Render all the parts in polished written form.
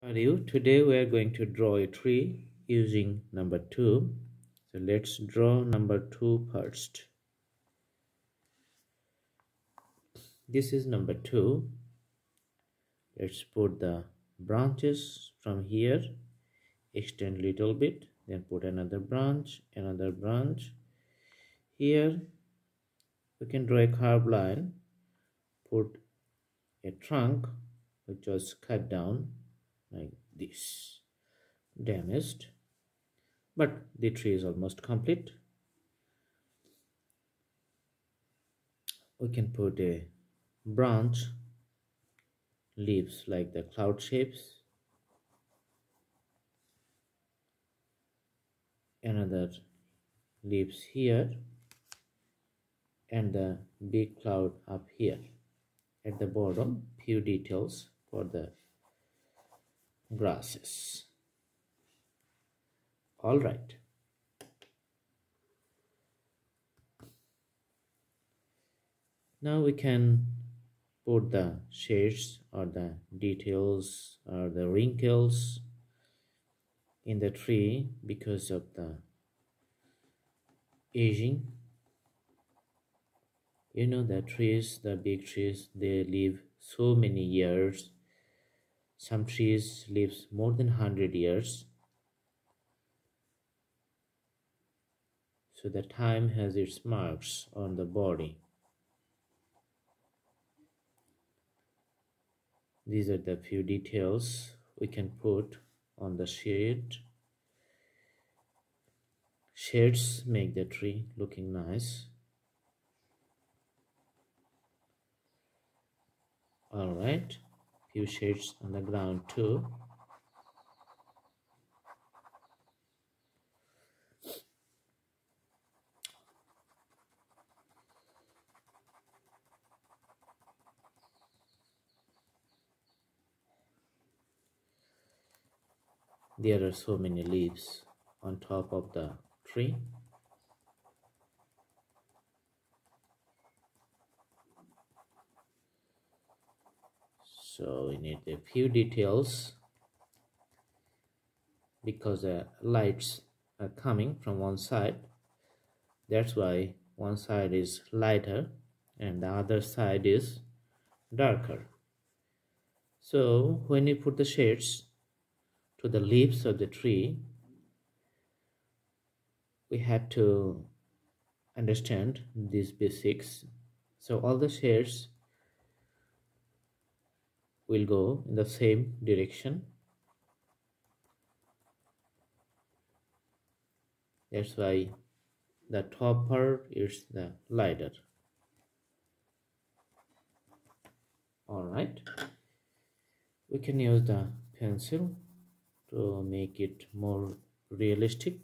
How are you? Today we are going to draw a tree using number 2. So let's draw number 2 first. This is number 2. Let's put the branches from here, extend little bit, then put another branch. Here we can draw a curved line, put a trunk which was cut down like this, damaged, but the tree is almost complete. We can put a branch, leaves like the cloud shapes, another leaves here, and the big cloud up here. At the bottom, few details for the grasses. All right. Now we can put the shades or the details or the wrinkles in the tree because of the aging. You know, the trees, the big trees, they live so many years. Some trees live more than 100 years. So the time has its marks on the body. These are the few details we can put on the shade. Shades make the tree looking nice. All right, few shades on the ground too. There are so many leaves on top of the tree. So we need a few details because the lights are coming from one side. That's why one side is lighter and the other side is darker. So when you put the shades to the leaves of the tree, we have to understand these basics. So all the shades will go in the same direction. That's why the top part is the lighter. All right, we can use the pencil to make it more realistic.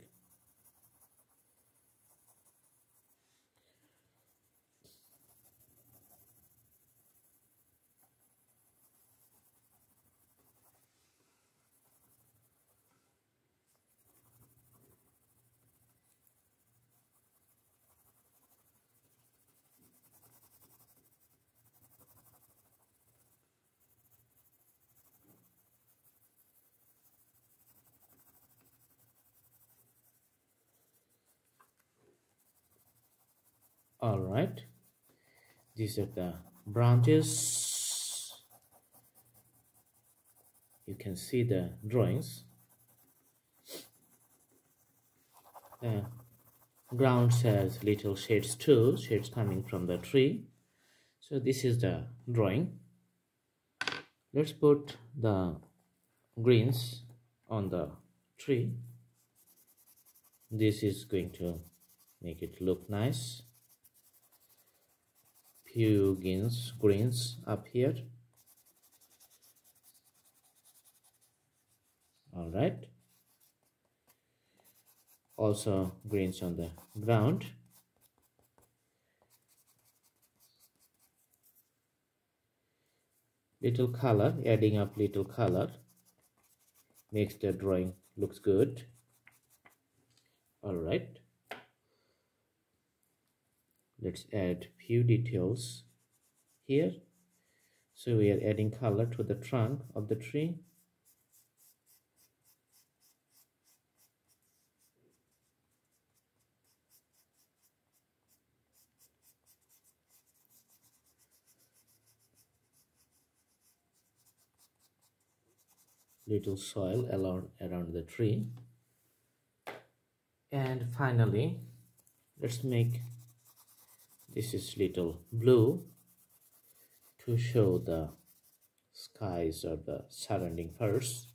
All right, these are the branches. You can see the drawings. The ground has little shades too, shades coming from the tree. So this is the drawing. Let's put the greens on the tree. This is going to make it look nice. Few greens up here. All right, also greens on the ground. Little color, adding up little color makes the drawing looks good. All right, let's add few details here. So we are adding color to the trunk of the tree. little soil around the tree. And finally, let's make this is little blue to show the skies or the surrounding first,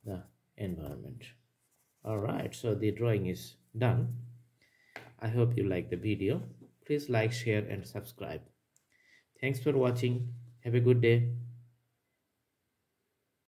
the environment. All right, so the drawing is done. I hope you like the video. Please like, share and subscribe. Thanks for watching. Have a good day.